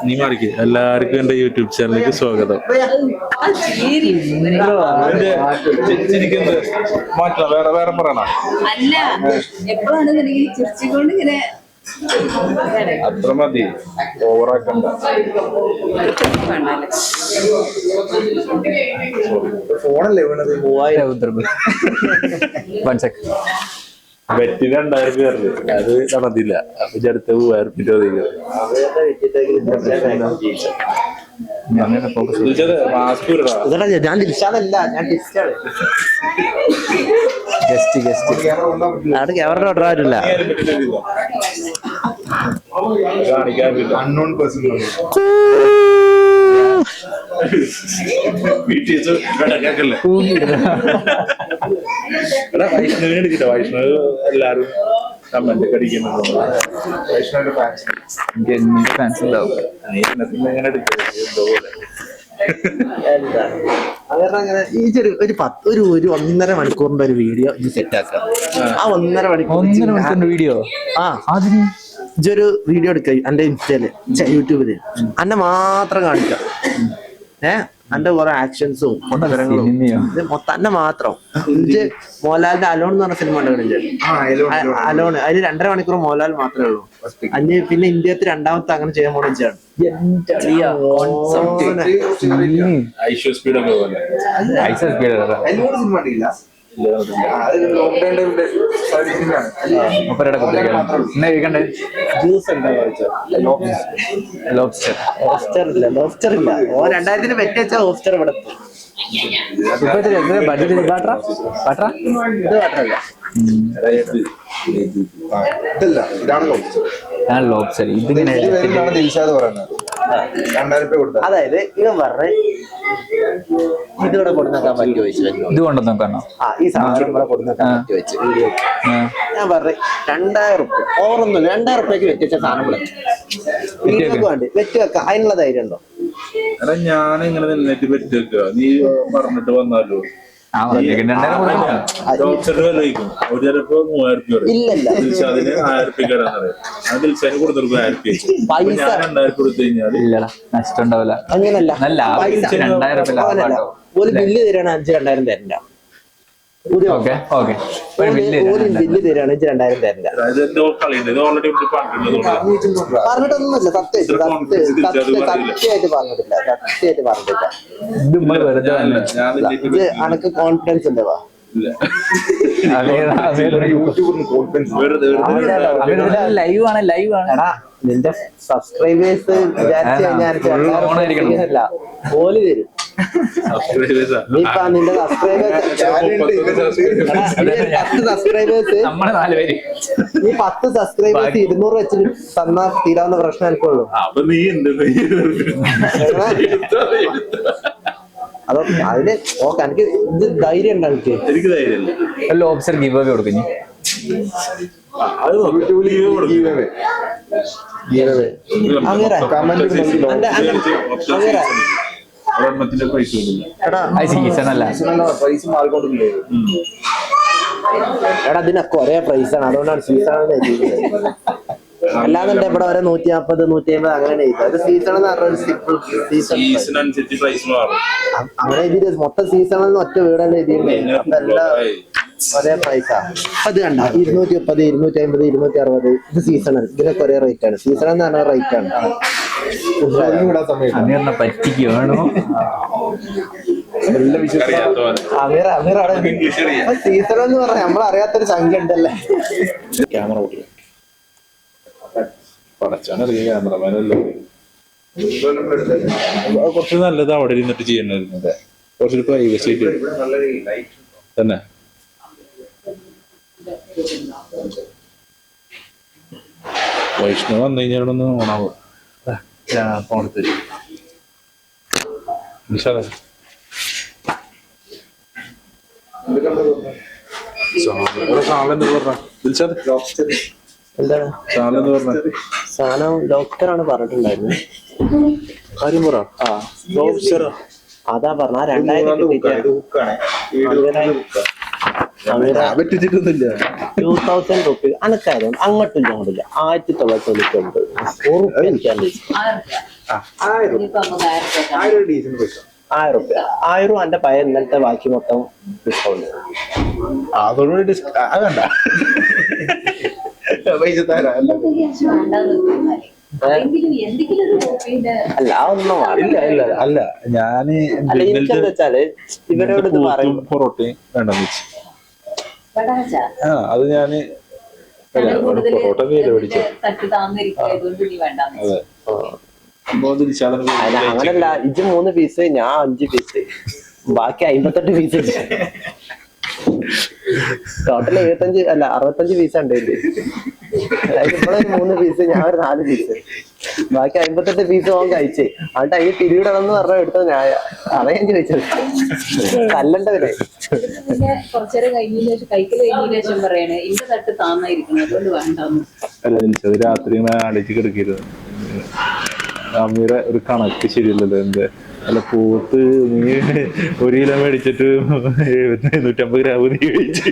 നീ മാറിക്ക്. എല്ലാവർക്കും എന്റെ യൂട്യൂബ് ചാനലിലേക്ക് സ്വാഗതം. മാറ്റണം, വേറെ വേറെ പറയണ അല്ല എപ്പോഴാണ് ചിരിച്ചുകൊണ്ട് ഇങ്ങനെ അത്ര മതി, ഓവറാക്കണ്ട. ഫോണല്ലേ വീണത്? 3000 വെറ്റി 2000 കയറി, അത് നടന്നില്ല. അപ്പൊ അടുത്ത 3000 ഞാൻ ദിൽഷാദല്ല, ഞാൻ അവിടെ ക്യാമറ ഓർഡർ ആരില്ല. അൺനോൺ പേഴ്സൺ വൈഷ്ണവിനെ എടുക്കട്ടെ. വൈഷ്ണവ് എല്ലാരും കമന്റ് അടിക്കുന്നുണ്ട്. വൈഷ്ണവിന്റെ ഫാൻസ് ഉണ്ടാവും. നീ എങ്ങനെ എടുക്കുന്നത് എന്തോ പോലെ. അങ്ങനെ ഈ ഒരു 1.5 മണിക്കൂറിന്റെ ഒരു വീഡിയോ ഇത് സെറ്റ് ആക്കാം. ആ 1.5 മണിക്കൂർ വീഡിയോ അതിന് ഇതൊരു വീഡിയോ എടുക്ക എന്റെ ഇൻസ്റ്റയില് യൂട്യൂബില് അന്നെ മാത്രം കാണിക്കാം. എന്റെ കുറെ ആക്ഷൻസും ഇത് മൊത്തം എന്നെ മാത്രം. മോഹൻലാലിന്റെ അലോൺ എന്ന് പറഞ്ഞ സിനിമ ഉണ്ട്. അലോൺ അതിൽ 2.5 മണിക്കൂർ മോഹൻലാൽ മാത്രമേ ഉള്ളൂ. അന്ന് പിന്നെ ഇന്ത്യത്തിൽ രണ്ടാമത്തെ അങ്ങനെ ചെയ്യാൻ പോണ വെച്ചാണ്. ലോബ്സ്റ്റർ ഇല്ല ഓ 2000 വെച്ച ലോബ്സ്റ്റർ ഇവിടെ അതായത് ഇവൻ പറഞ്ഞ ഇതിവിടെ കൊടുക്കാൻ പറ്റി ചോദിച്ചു. ഇത് കൊണ്ടുവന്നോ? ഈ സാധനം ഇവിടെ കൊടുക്കാൻ പറ്റി വെച്ച് വീഡിയോ ഞാൻ പറഞ്ഞു 2000 റുപ്യ ഓവറൊന്നും 2000 റുപ്യക്ക് വെച്ച സാധനം വീഡിയോക്ക് വേണ്ടി വെച്ച് വെക്കാം. അതിനുള്ള ധൈര്യം ഉണ്ടോ? എടാ ഞാൻ ഇങ്ങനെ നിന്നിട്ട് വെച്ച് വെക്കുക. നീ പറഞ്ഞിട്ട് വന്നാലോ ചിലപ്പോ 3000 ദിൽഷാദിന് 1000 കയറാന്നറിയാം. ആ ദിൽഷാദിന് കൊടുത്തെടുക്കും 1000. ഞാൻ 2000 കൊടുത്തു കഴിഞ്ഞാൽ നഷ്ടം ഉണ്ടാവില്ല. അങ്ങനല്ല, ഒരു ബില്ല് തരാണ് 2000 തരണ്ട. ബില്ല് തരാണ് 2000 തരണ്ട. പറഞ്ഞിട്ടൊന്നുമില്ല, സത്യമായിട്ട് പറഞ്ഞിട്ടില്ല. ഇത് അനക്ക് കോൺഫിഡൻസ് ഉണ്ടോ? ലൈവ് ആണ്. നിന്റെ സബ്സ്ക്രൈബേഴ്സ് വിചാരിച്ചു കഴിഞ്ഞാൽ ഓല് തരും. നിന്റെ സബ്സ്ക്രൈബേഴ്സ് നീ 10 സബ്സ്ക്രൈബേഴ്സ് 200 വെച്ച് തന്നാ തീരാവുന്ന പ്രശ്നം എനിക്കുള്ളൂ. അതോ അതിന് ഓക്കെ എനിക്ക് ഇത് ധൈര്യം ഉണ്ടോ? എനിക്ക് ധൈര്യം ലോബ്സ്റ്റർ ഗിവ് അവേ കൊടുക്കും. എടാ ഇതിനൊക്കെ ഒരേ പ്രൈസാണ്, അതുകൊണ്ടാണ് സീസൺ അല്ലാതെ ഇവിടെ വരെ 140 150 അങ്ങനെ അത് സീസൺ എന്ന് പറഞ്ഞ സിമ്പിൾ സീസൺ അങ്ങനെ എഴുതി മൊത്തം സീസണിൽ ഒറ്റ വീടല്ലേ എഴുതിയിട്ടുണ്ട്. അപ്പൊ എല്ലാം ഒരേ പ്രൈസാ. അത് കണ്ട 230 250 260 ഇത് സീസണൽ. ഇതിനൊക്കെ ഒരേ റേറ്റ് ആണ്. സീസൺ എന്ന് പറഞ്ഞ റേറ്റ് ആണ്. പറ്റിക്കണോ സീസൺ എന്ന് പറഞ്ഞാൽ നമ്മളറിയാത്തൊരു സംഖ്യ ഉണ്ടല്ലേ. ക്യാമറ ക്യാമറമാനല്ലോ. കുറച്ച് നല്ലത് അവിടെ ഇരുന്നിട്ട് ചെയ്യണത്. കുറച്ചൊരു പ്രൈവസി തന്നെ. വൈഷ്ണവ് വന്നു കഴിഞ്ഞാലൊന്ന് ഓണാവും. ഫോണെടുത്ത് എന്താണ് സാധനം? ഡോക്ടറാണ് പറഞ്ഞിട്ടുണ്ടായിരുന്നു. കാര്യം പറ. അതാ പറഞ്ഞ 2000 പറ്റിച്ചിട്ടൊന്നുമില്ല. 2000 റുപ്പീസ് അനക്കായതുകൊണ്ട് അങ്ങോട്ടും ഇങ്ങോട്ടില്ല. 1999 ഉറുപ്പ്യ എനിക്കാണ്. 1000 ഇനിയിപ്പോ നമുക്ക് 1000 1000 ഡീസന്റ് പൈസ. 1000 റുപ്യ 1000 എന്റെ പയ ഇന്നലത്തെ ബാക്കി മൊത്തം ഡിസ്കൗണ്ട്. അതോടുകൂടി അത് കണ്ട പൈസ തരാം. വേണ്ടാന്ന് വെച്ചാൽ എന്തെങ്കിലും ഒരു കോപ്പീന്റെ അല്ല അതൊന്നും ഇല്ല ഇല്ല അല്ല ഞാന് അല്ല എനിക്കെന്താ വെച്ചാല് ഇവരോട് ഇത് പറയും. പൊറോട്ടയും വേണ്ടെന്ന് വെച്ച്. വേണ്ടാച്ചാ അത് ഞാന് കൂടുതൽ പൊറോട്ട തീരെ മേടിച്ചു. തട്ട് താന്നിരിക്കുന്നതുകൊണ്ട് നീ വേണ്ടാന്ന് വെച്ചു. സംഭവം തിരിച്ചാലും അങ്ങനല്ല, ഇത് 3 പീസ് ഞാൻ 5 പീസ് ബാക്കി 58 പീസ്. ടോട്ടൽ 75 അല്ല 65 പീസ് ഉണ്ട്. അതായത് ഇവിടെ 3 പീസ് ഞാൻ ഒരു 4 പീസ് ബാക്കി 58 പീസ് പോകാൻ കഴിച്ചേ. എന്നിട്ട് അതിന് പിരിവിടണമെന്ന് പറഞ്ഞ എടുത്തത് ന്യായ. അതാ ഞാൻ ചോദിച്ചത്. തല്ലണ്ടവരെ പിന്നെ കുറച്ചേരം കഴിഞ്ഞതിന് ശേഷം കൈക്കൽ കഴിഞ്ഞതിന് ശേഷം പറയണേ ഇന്റെ തട്ട് താന്നായിരിക്കണം അതുകൊണ്ട് വേണ്ടാന്ന്. അല്ല എനിച്ചത് രാത്രി ഇങ്ങനെ അടിച്ച് കിടക്കരുത്. അമ്മീടെ ഒരു കണക്ക് ശരിയല്ലല്ലോ. എന്താ അല്ല പോത്ത് നീ 1 കിലോ മേടിച്ചിട്ട് 150 ഗ്രാം നീ കഴിച്ചു.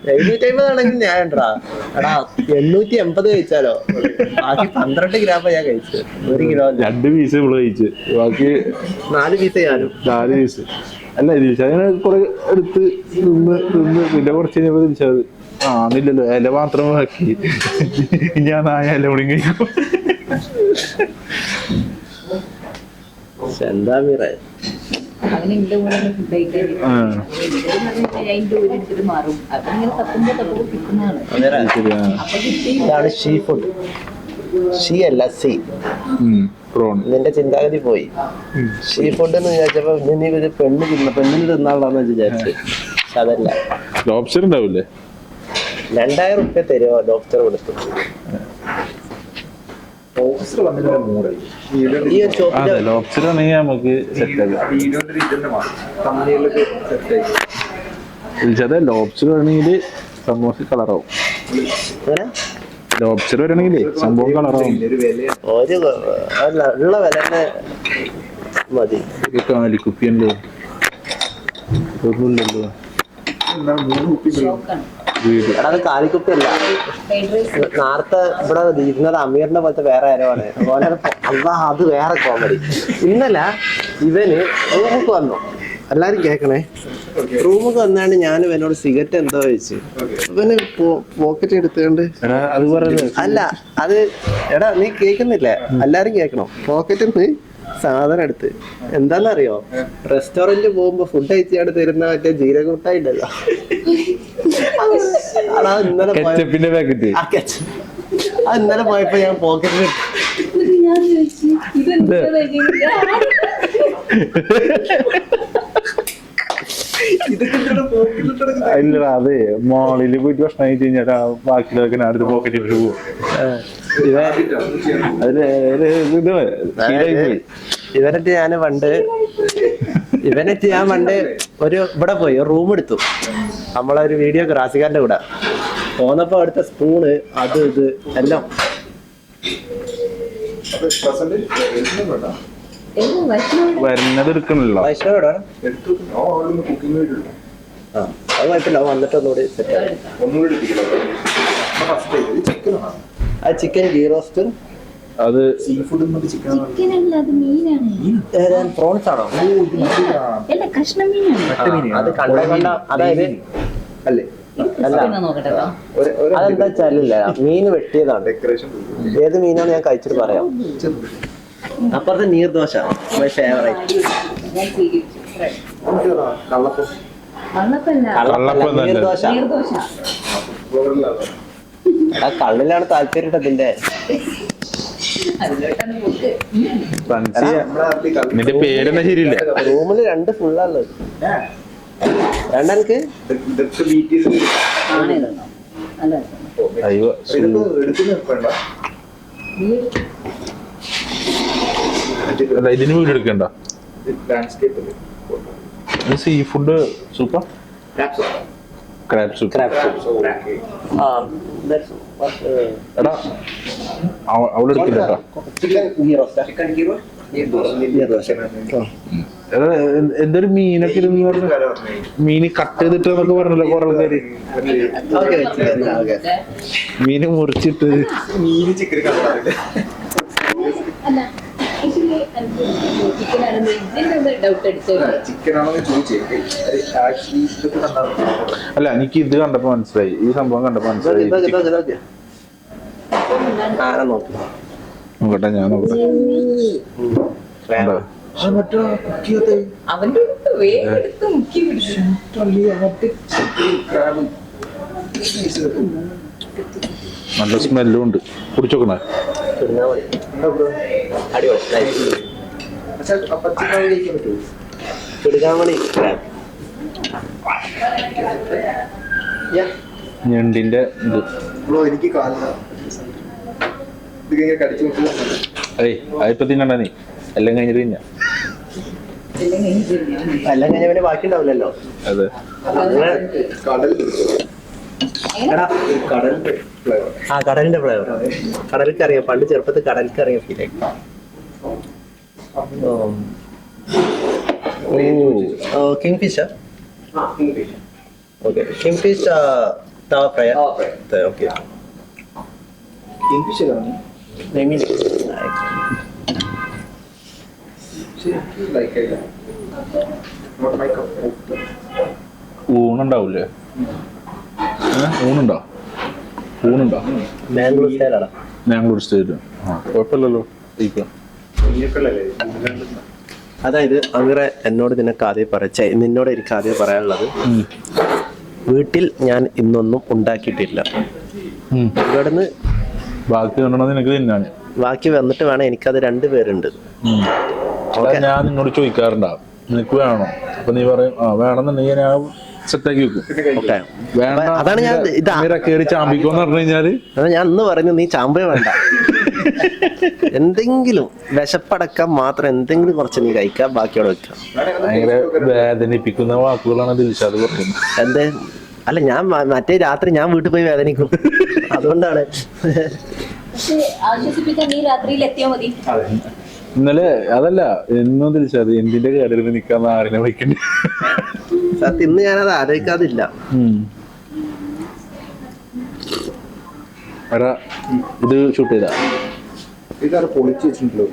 750 ആണെങ്കിൽ ഞാൻ എടാ 880 കഴിച്ചാലോ. ബാക്കി 12 ഗ്രാം ഞാൻ കഴിച്ചു. 1 കിലോ 2 പീസ് ഇവള് കഴിച്ചു. ബാക്കി 4 പീസ് ഞാനും. 4 പീസ് അല്ല തിരിച്ചങ്ങനെ കുറെ എടുത്ത് തിന്ന് പിന്നെ കുറച്ച് കഴിഞ്ഞപ്പോ തിരിച്ചത് ആണില്ലല്ലോ. ഇല മാത്രം ബാക്കി. ഞാൻ ആ ഇല കൂടി കഴിക്കും. എന്താ മീറ അവന് എന്റെ കൂടെ ഫുഡ് കഴിക്കാൻ അതിന്റെ ഒരു എടുത്തിട്ട് മാറും. അതിങ്ങനെ തപ്പുമ്പോ കിട്ടുന്നതാണ്. അപ്പൊ കിട്ടി. ഇതാണ് ഷീ ഫുഡ്. ഷീ അല്ല സീ. പ്രോൺ നിന്റെ ചിന്താഗതി പോയി. ഷീ ഫുഡ് എന്ന് വിചാരിച്ചപ്പോ നീ ഒരു പെണ്ണിന് തിന്നാളാന്ന് വിചാരിച്ചു. പക്ഷെ അതല്ല. ലോബ്സ്റ്റർ ഉണ്ടാവില്ലേ? 2000 റുപ്യ തരുമോ ലോബ്സ്റ്റർ കൊടുത്തു. ഈ ഒരു ഷോപ്പിന്റെ ലോബ്സ്റ്റർ ആണെങ്കിൽ നമുക്ക് സെറ്റ് ആക്കാം. ലോബ്സ്റ്റർ ആണെങ്കിൽ സമോസ കളറാവും. ലോബ്സ്റ്റർ വരണമെങ്കിലേ സംഭവം കളറാവും. ഒരു ഉള്ള വില തന്നെ മതി. കാലിക്കുപ്പിയുണ്ട് ഇതൊന്നുമില്ലല്ലോ. അത് കാലിക്കുപ്പി അല്ല. നേരത്തെ ഇവിടെ ഇരുന്നത് അമീറിന്റെ പോലത്തെ വേറെ ആരോണ്. അത് വേറെ കോമഡി. ഇന്നലെ ഇവന് റൂമിക്ക് വന്നു. എല്ലാരും കേക്കണേ. റൂമിക്ക് വന്നാണ് ഞാൻ ഇവനോട് സിഗരറ്റ് എന്തോ ചോദിച്ചു. ഇവന് പോക്കറ്റ് എടുത്തുകൊണ്ട് അത് പറയുന്നത് അല്ല അത് എടാ നീ കേൾക്കുന്നില്ലേ? എല്ലാരും കേൾക്കണം. പോക്കറ്റിൽ നിന്ന് സാധനം എടുത്ത് എന്താന്നറിയോ, റെസ്റ്റോറന്റിൽ പോകുമ്പോ ഫുഡ് കഴിച്ചാണ് തരുന്ന മറ്റേ ജീരക മുട്ടായി ഉണ്ടല്ലോ. അതാ ഇന്നലെ കെച്ചപ്പിന്റെ പാക്കറ്റ്. അത് ഇന്നലെ പോയപ്പോ ഞാൻ പോക്കറ്റിൽ ഞാൻ ചോദിച്ചു ഇതെന്താ ഇല്ലടാ അതെ മോളില് പോയിട്ട് ഭക്ഷണം കഴിച്ച് കഴിഞ്ഞാൽ ബാക്കിയുള്ളതൊക്കെ അടുത്ത് പോക്കറ്റിൽ പോകും. ഇവനിട്ട് ഞാൻ പണ്ട് ഒരു ഇവിടെ പോയി റൂം എടുത്തു. നമ്മളൊരു വീഡിയോ റാസിക്കാരന്റെ കൂടെ പോന്നപ്പോ അടുത്ത സ്പൂണ് അത് ഇത് എല്ലാം വരുന്നത് എടുക്കണല്ലോ. വൈഷ്ണവോടെ അത് കുഴപ്പമില്ല. വന്നിട്ട് ഒന്നുകൂടി സെറ്റ് അത് ചിക്കൻ ഗീ റോസ്റ്റ്. അത് ചിക്കനല്ല അത് മീനാണ്. പ്രോൺസ് ആണോ? അല്ല കഷ്ണം മീനാണ്. അത് കണ്ട അതായത് അല്ലേ അല്ല നോക്കട്ടെ. അതെന്താ വെച്ചാലില്ല മീൻ വെട്ടിയതാണ്. ഏത് മീനാണ് ഞാൻ കഴിച്ചിട്ട് പറയാം. അപ്പുറത്തെ നീർദോശ മൈ ഫേവറേറ്റ്. ഞാൻ സ്വീകരിച്ചു. നീർദോശ. നീർദോശ എടാ കള്ളിലാണ് താല്പര്യം ഇതിന്റെ. അതിലോട്ടാണ് പോക്ക്. നിന്റെ പേരെന്നാ ശരിയില്ല. റൂമില് 2 ഫുള്ളാണുള്ളത്. രണ്ടെനിക്ക് ആണ് ഇതൊന്നും. അല്ല അയ്യോ അല്ല ഇതിന് വീട് എടുക്കണ്ട. Sea food super crab soup. എടാ അവളെടുക്കില്ല കേട്ടോ. Chicken ghee roast. എന്തൊരു മീനൊക്കെ ഇരുന്ന് പറഞ്ഞു മീന് കട്ട് ചെയ്തിട്ടെന്നൊക്കെ പറഞ്ഞല്ലോ കുറെ പേര്. മീന് മുറിച്ചിട്ട് അല്ല ഡൗട്ട് അടിച്ചത് അല്ല എനിക്ക് ഇത് കണ്ടപ്പോ മനസ്സിലായി, ഈ സംഭവം കണ്ടപ്പോ മനസ്സിലായി. നോക്കട്ടെ ഞാൻ നോക്കട്ടെ. അവന്റെ വേഗം എടുത്ത് മുക്കി പിടിച്ചു. നല്ല സ്മെല്ലും ഉണ്ട്. കുടിച്ചോക്കണേ. ഞണ്ടിന്റെ ഇത് ഏയ് അതിപ്പോ തിന്നണ്ട നീ, എല്ലാം കഴിഞ്ഞിട്ട് തിന്നാ. എല്ലാം കഴിഞ്ഞ ബാക്കി ഉണ്ടാവില്ലല്ലോ. അതെ ആ കടലിന്റെ ഫ്ലേവർ കടലിക്ക് അറിയാം. പണ്ട് ചെറുപ്പത്തിൽ കടലിക്ക് അറിയാം feel king fish okay. King fish tawa fry okay. King fish ഊണുണ്ടാവൂലേ? ഊണുണ്ടോ? ഊണുണ്ടോ? ബാംഗ്ലൂർ സ്റ്റൈലാടാ. ബാംഗ്ലൂർ സ്റ്റൈല്. കുഴപ്പമില്ലല്ലോ. അതായത് അങ്ങനെ എന്നോട് നിനക്ക് ആദ്യം നിന്നോട് എനിക്ക് ആദ്യം പറയാനുള്ളത്, വീട്ടിൽ ഞാൻ ഇന്നൊന്നും ഉണ്ടാക്കിയിട്ടില്ല. ഇവിടുന്ന് ബാക്കി കണ്ടോ നിനക്ക് തിന്നാൻ. ബാക്കി വന്നിട്ട് വേണം. എനിക്കത് 2 പേരുണ്ട്. ഞാൻ നിന്നോട് ചോദിക്കാറുണ്ടാവും നിനക്ക് വേണോ, അപ്പൊ നീ പറയും ആ വേണമെന്നുണ്ടെങ്കിൽ ഞാൻ സെറ്റാക്കി വെക്കും. അതാണ് ഞാൻ കയറി ചാമ്പിക്കോന്ന് പറഞ്ഞു കഴിഞ്ഞാല് ഞാൻ ഇന്ന് പറഞ്ഞു നീ ചാമ്പേ വേണ്ട, എന്തെങ്കിലും വിശപ്പടക്കാൻ മാത്രം എന്തെങ്കിലും കുറച്ച് നീ കഴിക്കാം, ബാക്കിയോടെ വെക്കാം. ഭയങ്കര വേദനിപ്പിക്കുന്ന വാക്കുകളാണ് ദിൽഷാദ് പറയുന്നത്. എന്തേ? അല്ല ഞാൻ മറ്റേ രാത്രി ഞാൻ വീട്ടിൽ പോയി വേദനിക്കും, അതുകൊണ്ടാണ്. ആശ്വസിപ്പിക്കാൻ നീ രാത്രിയിൽ എത്തിയാ മതി. ഇന്നലെ അതല്ല എന്നും ദിൽഷാദ് എന്തിന്റെ കേടരുന്ന് നിക്കാന്ന് ആരിനെ വയ്ക്കണ്ടേ. സത്യം ഇന്ന് ഞാനത് ആലോചിക്കാതില്ല. ഇത് ഷൂട്ട് ചെയ്താ പൊളിച്ചു വെച്ചിട്ടുണ്ടല്ലോ.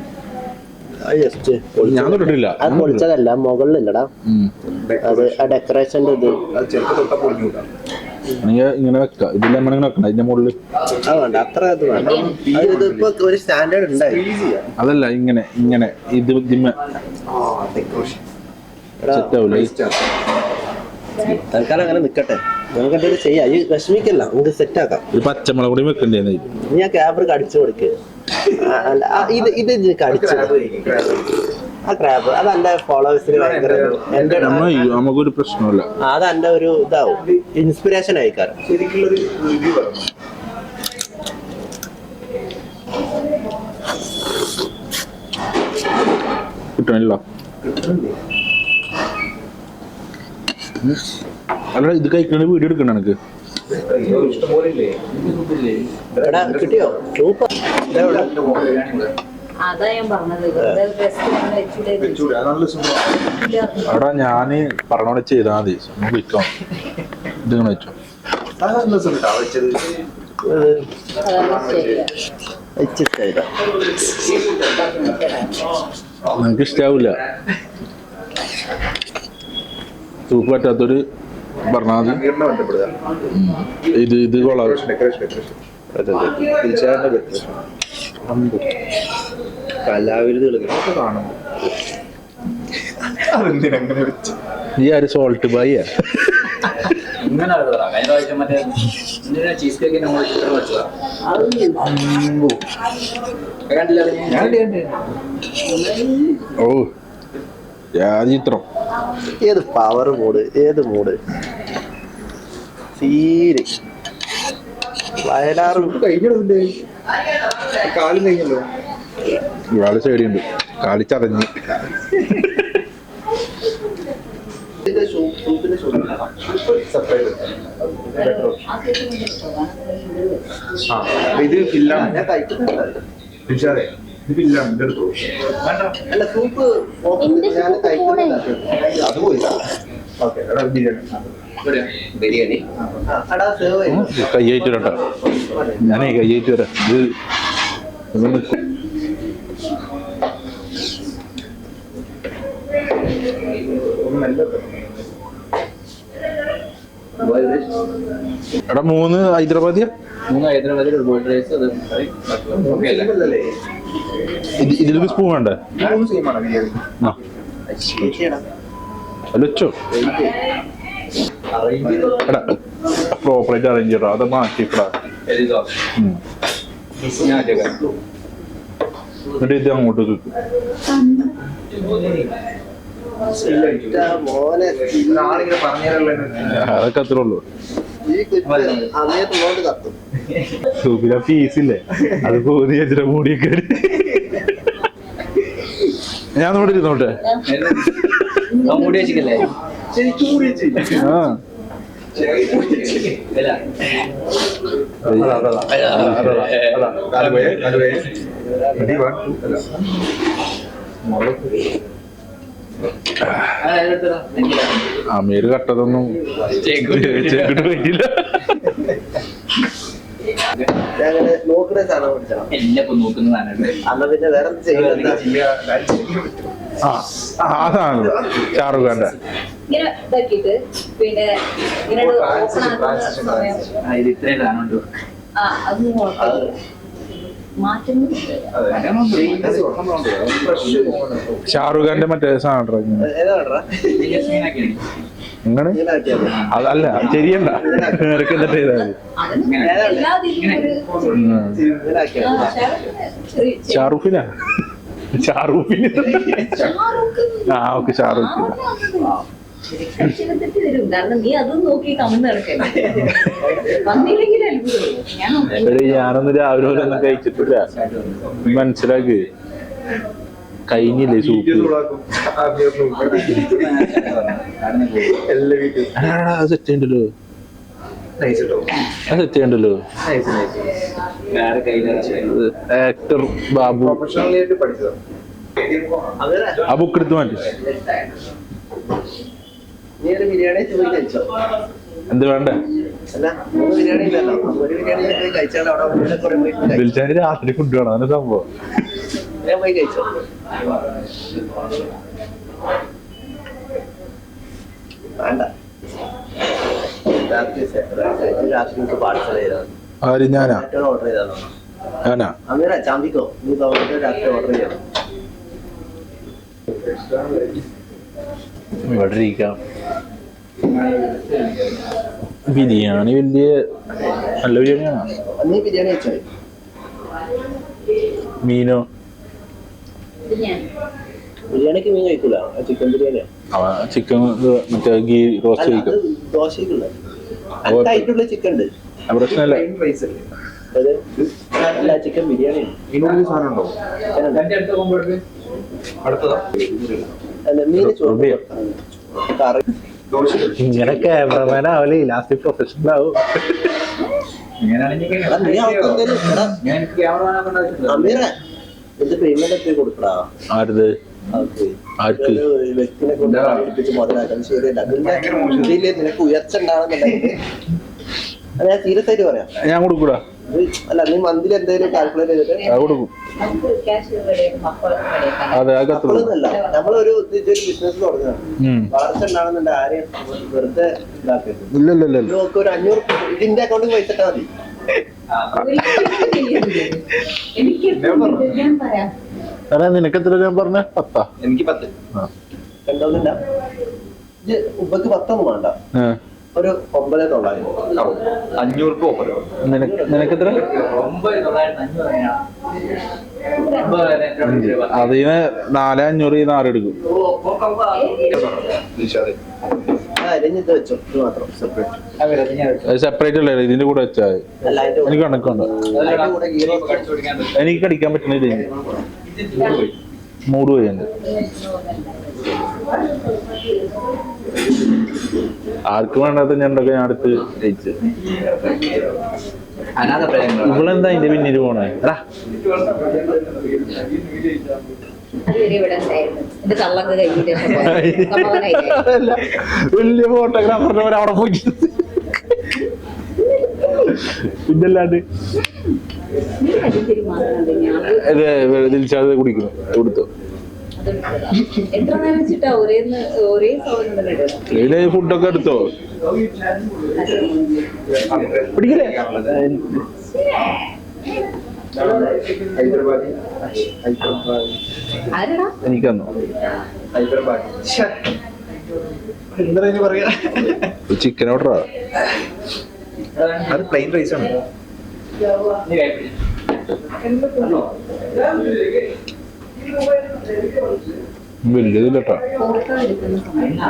ഞാൻ തൊട്ടിട്ടില്ല. അത് പൊളിച്ചതല്ല, മുകളിലില്ലടാ. അത് ആ ഡെക്കറേഷന്റെ ഇത് ഇങ്ങനെ വെക്കാം. ഇതിൽ നമ്മളിങ്ങനെ വെക്കണം ഇതിന്റെ മുകളിൽ. അത് വേണ്ട, അത്ര ഇത് വേണ്ട. ഇതിപ്പോ ഒരു സ്റ്റാൻഡേർഡ് ഉണ്ടായി. അതല്ല ഇങ്ങനെ ഇങ്ങനെ ഇത് സെറ്റാവൂല. തൽക്കാലം അങ്ങനെ നിക്കട്ടെ, നമുക്ക് എന്തെങ്കിലും ചെയ്യാം. ഈ വിഷമിക്കല്ല, നമുക്ക് സെറ്റ് ആക്കാം. ഇത് പച്ചമുളക് കൂടി വെക്കണ്ടേ? നീ ആ ക്യാബ് കടിച്ചു കൊടുക്കുക. ഇത് കടിച്ചു ആ ക്രാബ്. അത് എന്റെ ഫോളോവേഴ്സിന് ഭയങ്കര നമുക്കൊരു പ്രശ്നമില്ല. അത് എന്റെ ഒരു ഇതാവും, ഇൻസ്പിറേഷൻ ആയിക്കാരം. കിട്ടണില്ല. അല്ല ഇത് കഴിക്കണ വീഡിയോ എടുക്കണ എനിക്ക് കിട്ടിയോ? സൂപ്പർ. അതാ ഞാൻ പറഞ്ഞത്. അവിടെ ഞാന് പറഞ്ഞോടെ ചെയ്താൽ മതി. വിൽക്കാം ഇതിങ്ങനെ വെച്ചോ. നിനക്ക് ഇഷ്ടാവൂല. സൂപ്പ് പറ്റാത്തൊരു പറഞ്ഞാൽ ഇത് കൊള്ളാം. ഈ ആര് സോൾട്ട് ബായിയാ? ഓ ചിത്രം. ഏത് പവർ മൂഡ്, ഏത് മൂഡ് സീരി. വയലാറ് കഴിഞ്ഞിടുന്നുണ്ട്. കാലും കഴിഞ്ഞല്ലോ. ഇയാള് സൈഡിയുണ്ട്, കാലി ചതഞ്ഞ്. ഇത് ഫില്ലാണ്. അല്ല സൂപ്പ് ഞാൻ കഴിക്കുന്നത് അത് പോയി ബിരിയാണി അടാ സേവ് ചെയ്തു കൈ ആയിട്ട് വരട്ടോ ഞാനേ കൈ ആയിട്ട് വരാം ഇത് ഇതൊന്ന് എടാ 3 ഹൈദരാബാദിയാ 3 ഹൈദരാബാദിൽ ഒരു ബോൾഡ് റൈസ് അത് ഓക്കെ അല്ലേ ഇതിൽ സ്പൂൺ വേണ്ടേ ആ അല്ല വെച്ചോ എടാ പ്രോപ്പറായിട്ട് അറേഞ്ച് ചെയ്യട്ടോ അത് മാറ്റിക്കടാ എന്നിട്ട് ഇത് അങ്ങോട്ട് കിട്ടും മോനെ അതൊക്കെ അത്രേ ഉള്ളൂ ഈ കുറ്റ് സമയത്തുള്ളോണ്ട് കത്തും സൂപ്പിലെ പീസില്ലേ അത് പോതി വെച്ചിട്ട് മൂടിയൊക്കെ ഞാൻ നോട്ട് ഇരുന്നോട്ടെ മുടി വെച്ചില്ലേ ആ അമീർ കട്ടതൊന്നും ചെക്കിട്ട് പറ്റില്ല അങ്ങനെ നോക്കുന്ന സാധനം പിടിച്ചണം എന്നെ ഇപ്പൊ നോക്കുന്നതാണ് അന്ന് പിന്നെ വേറെ ചെയ്യുന്ന അതാണ് ഷാറുഖ് ഖാന്റെ ഇങ്ങനെ ഇതാക്കിയിട്ട് പിന്നെ ഇങ്ങനെ ഓപ്പൺ ആക്കുന്ന സമയം ഇത് ഇത്രയും സാധനം ഉണ്ട് അത് കുഴപ്പമില്ല ഷാറുഖ് ഖാന്റെ മറ്റേ സാധനം ഏതാ ഇങ്ങനെ അതല്ല ശരിയണ്ട നിനക്ക് എന്നിട്ട് ചെയ്താൽ മതി ഷാറൂഖിനാ ഷാറൂഖിന് ആ ഓക്കെ ഷാറൂഖ് കാരണം നീ അതും നോക്കി കമന്ന് കിടക്കല്ലേ വന്നില്ലെങ്കിൽ അത്ഭുതം ഞാനൊന്നും രാവിലെ പോലെ ഒന്നും കഴിച്ചിട്ടില്ല മനസ്സിലാക്ക് കഴിഞ്ഞില്ലേ സൂപ്പ് സെറ്റ് ചെയ്യണ്ടല്ലോ സെറ്റ് ചെയ്യണ്ടല്ലോ ആക്ടർ ബാബു ആ ബുക്ക് എടുത്ത് മാറ്റി നീ ഒരു ബിരിയാണി പോയി കഴിച്ചോ എന്ത് വേണ്ട അല്ല 3 ബിരിയാണി ഇല്ലല്ലോ ഒരു ബിരിയാണി പോയി കഴിച്ചാൽ അവിടെ കുറെ പോയി വിളിച്ചാൽ രാത്രി ഫുഡ് വേണം അതാണ് സംഭവം ഞാൻ പോയി കഴിച്ചോ വേണ്ട രാത്രി പാർസൽ ചെയ്താൽ ആര് ഞാനാ ഓർഡർ ചെയ്താൽ ഞാനാ അങ്ങനെ ചാമ്പിക്കോ നീ രാത്രി ഓർഡർ ചെയ്യണം ഇവിടെ ഇരിക്കാം ബിരിയാണി വലിയ നല്ല ബിരിയാണിയാണോ നീ ബിരിയാണി വെച്ചോ മീനോ ബിരിയാണിക്ക് മീൻ കഴിക്കൂല ചിക്കൻ ബിരിയാണിയാ ചിക്കൻ മറ്റേ ഗീ റോസ്റ്റ് കഴിക്കും ദോശക്കുള്ള അതിനുള്ള ചിക്കൻ ഉണ്ട് പ്രശ്നമല്ല അല്ല ചിക്കൻ ബിരിയാണി അല്ല മീൻ ചോറ് കറി ഇങ്ങനെ ക്യാമറമാൻ ആവലേ ലാസ്റ്റ് പ്രൊഫഷണൽ ആവും അമീറ എന്ത് പേയ്മെന്റ് എത്തി കൊടുക്കടാ ആരുത് ആർക്ക് വ്യക്തിനെ കൊണ്ട് പഠിപ്പിച്ച് മുതലാക്കാൻ ശരിയല്ല ഇതില് നിനക്ക് ഉയർച്ച ഉണ്ടാകുന്നുണ്ടെങ്കിൽ അത് ഞാൻ സീരിയസ് ആയിട്ട് പറയാം ഞാൻ കൊടുക്കൂടാ അല്ല നീ മന്തിൽ എന്തെങ്കിലും കാൽക്കുലേറ്റ് ചെയ്തിട്ട് അത് കൊടുക്കും നമുക്ക് ക്യാഷ് അതെ അതൊക്കെ അപ്പോഴൊന്നല്ല നമ്മളൊരു ബിസിനസ് തുടങ്ങുകയാണ് വളർച്ച ഉണ്ടാകുന്നുണ്ട് ആരെയും വെറുതെ ഇതാക്കരുത് ഇല്ലല്ലോ നമുക്ക് ഒരു 500 ഇതിന്റെ അക്കൗണ്ടിൽ പൈസ ഇട്ടാൽ മതി എനിക്ക് ഞാൻ പറയാം അതെ നിനക്ക് എത്ര ഞാൻ പറഞ്ഞ 10 എനിക്ക് 10 രണ്ടോന്നില്ല ഇത് ഉപ്പക്ക് 10 ഒന്നും വേണ്ട ഒരു 9,900 500 ഓഫർ നിനക്ക് എത്ര അതിന് 4,500 6 എടുക്കും ഇത് വെച്ചോ ഇത് മാത്രം സെപ്പറേറ്റ് സെപ്പറേറ്റ് അല്ലേ ഇതിന്റെ കൂടെ വെച്ചാൽ അല്ല എനിക്ക് കണക്കുണ്ട് അതിന്റെ കൂടെ ഗീ എനിക്ക് കടിക്കാൻ പറ്റുന്നില്ല മൂട് പോയുണ്ട് ആർക്ക് വേണ്ടാത്ത ഞാൻ അടുത്ത് ജയിച്ച് അനാഥ പ്രേതങ്ങൾ. ഇവളെന്താ അതിന്റെ പിന്നിൽ പോണേ എടാ അതുവരെ ഇവിടെ ഉണ്ടായിരുന്നു എന്റെ തള്ളക്ക് കഴിഞ്ഞിട്ട് സമാധാനായില്ലേ? അല്ല, വലിയ ഫോട്ടോഗ്രാഫറിന്റെ പോലെ അവിടെ പോയി പിന്നല്ലാണ്ട് നീ കരിഞ്ചേരി മാത്രമല്ല ഞാൻ ദിൽഷാദ് കുടിക്കുന്നു കൊടുത്തു അതെടുത്തതാ. എത്ര നേരം വെച്ചിട്ടാ ഒരേ സാധനം തന്നെ ഇടുക? ഇതിലെ ഫുഡൊക്കെ എടുത്തോ പിടിക്കലേ ഹൈദരാബാദ് ഹൈദരാബാദ് ആരെടാ? എനിക്കന്നോ ഹൈദരാബാദ് എന്താ ഇനി പറയാ ചിക്കൻ ഓർഡറാ അത് പ്ലെയിൻ റൈസ് ആണ് നീ കഴിപ്പിടി. വലിയതില്ലട്ടോ ഫോട്ടോ എടുക്കുന്ന സമയത്ത്